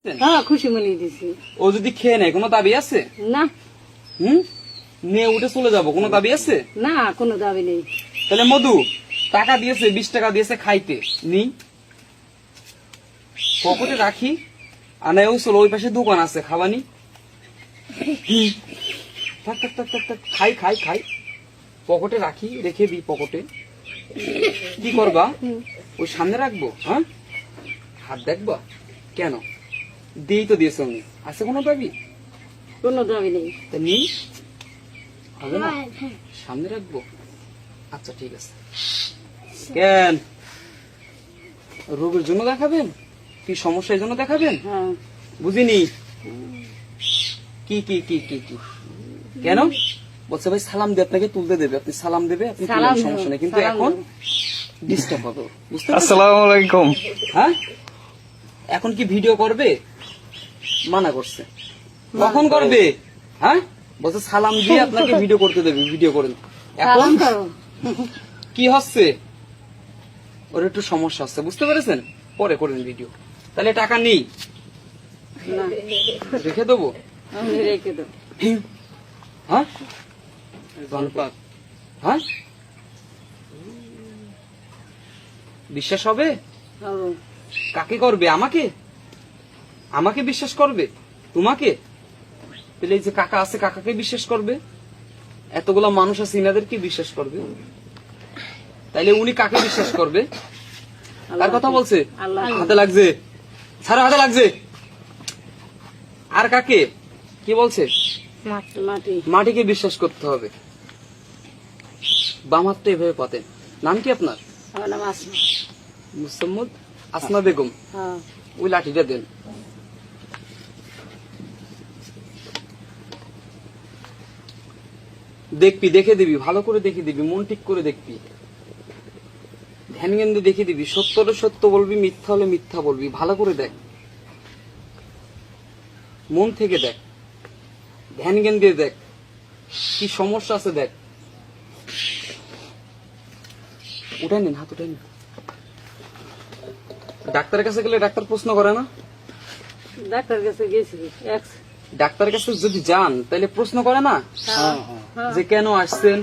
হ্যাঁ খুশি মনে দিছি। ও যদি খেয়ে নেয় কোনো দাবি আছে? না নিয়ে উঠে চলে যাবো, কোনো দাবি আছে? না কোনো দাবি নেই। তাহলে মধু টাকা দিয়েছে, 20 টাকা দিয়েছে খাইতে, নি পকেটে রাখি। আর না চলো, ওই পাশে দোকান আছে খাবানি। থাক থাক থাক থাক থাক, খাই খাই খাই, পকেটে রাখি, রেখে দিই পকেটে। কি করবা? ওই সামনে রাখবো? হ্যাঁ, হাত দেখবা কেন? দিয়েই তো দিয়েছে উনি, আছে কোনো দাবি? কোনো দাবি নেই। তা নি হবে না, সামনে রাখবো। আচ্ছা ঠিক আছে। কেন, রোগের জন্য দেখাবেন? কি সমস্যার জন্য দেখাবেন? হ্যাঁ বুঝিনি। কি কি কি কি কি কেন? বলছে ভাই সালাম দিয়ে আপনাকে তুলতে দেবে, আপনি সালাম দেবে, আপনি সালাম তুলবেন, সমস্যা নেই, কিন্তু সালাম এখন দেবো। ডিস্টার্ব হবে। বুঝতে পারছেন? আসসালামু আলাইকুম। হ্যাঁ, এখন কি ভিডিও করবে? মানা করছে। কখন করবে? হ্যাঁ, বলছে সালাম দিয়ে আপনাকে ভিডিও করতে দেবে, ভিডিও করেন। এখন সালাম করো। কি হচ্ছে? ওর একটু সমস্যা হচ্ছে, বুঝতে পেরেছেন? পরে করেন ভিডিও। তাহলে টাকা নেই, না রেখে দেবো। আমি রেখে দেবো। হ্যাঁ ধন্যবাদ। হ্যাঁ, বিশ্বাস হবে? হবো। কাকে করবে? আমাকে? আমাকে বিশ্বাস করবে? তোমাকে? তাহলে এই যে কাকা আছে, কাকাকে বিশ্বাস করবে? এতগুলা মানুষ আছে, ইনাদেরকে বিশ্বাস করবে? তাইলে উনি কাকে বিশ্বাস করবে? কার কথা বলছে? আল্লাহ। হাতে লাগছে, ছাড়া হাতে লাগছে। আর কাকে কি বলছে? মাটি। মাটিকে বিশ্বাস করতে হবে। বাম হাতটা এভাবে পাতেন। নাম কি আপনার? আমার নাম আসমা। মুসাম্মদ আসমা বেগম। হ্যাঁ ওই লাঠিটা দেন। দেখবি, দেখে দিবি, ভালো করে দেখে দিবি, মন ঠিক করে দেখবি, ধ্যান জ্ঞান দিয়ে দেখে দিবি। সত্য হলে সত্য বলবি, মিথ্যা হলে মিথ্যা বলবি। ভালো করে দেখ, মন থেকে দেখ, ধ্যান জ্ঞান দিয়ে দেখ, কি সমস্যা আছে দেখ। উঠাই নিন, হাত উঠাই নিন। ডাক্তারের কাছে গেলে ডাক্তার প্রশ্ন করে না? ডাক্তার কাছে গেছি। ডাক্তারের কাছে যদি যান তাহলে প্রশ্ন করে না হ্যাঁ হ্যাঁ যে কেন আসছেন,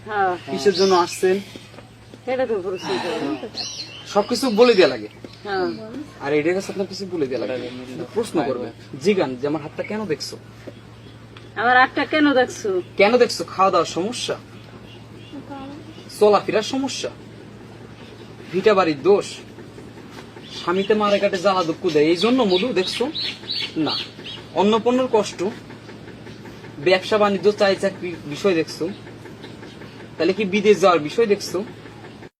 হ্যাঁ কিসের জন্য আসছেন? এটা তো প্রশ্ন করে। সবকিছু বলে দেওয়া লাগে। হ্যাঁ আর এটার কাছে আপনার কিছু বলে দেওয়া লাগে, প্রশ্ন করবে। জিগান যে আমার হাতটা কেন দেখছো, আমার আটটা কেন দেখছো? কেন দেখছো? খাওয়া দাওয়ার সমস্যা, চলাফেরার সমস্যা, ভিটা বাড়ির দোষ, স্বামীতে মারে কাটে জ্বালা দুঃখ দেয়, এই জন্য মধু দেখছো না? অন্য পণ্যের কষ্ট, ব্যবসা বাণিজ্য, চাই চাকরির বিষয় দেখছো? তাহলে কি বিদেশ যাওয়ার বিষয় দেখছো?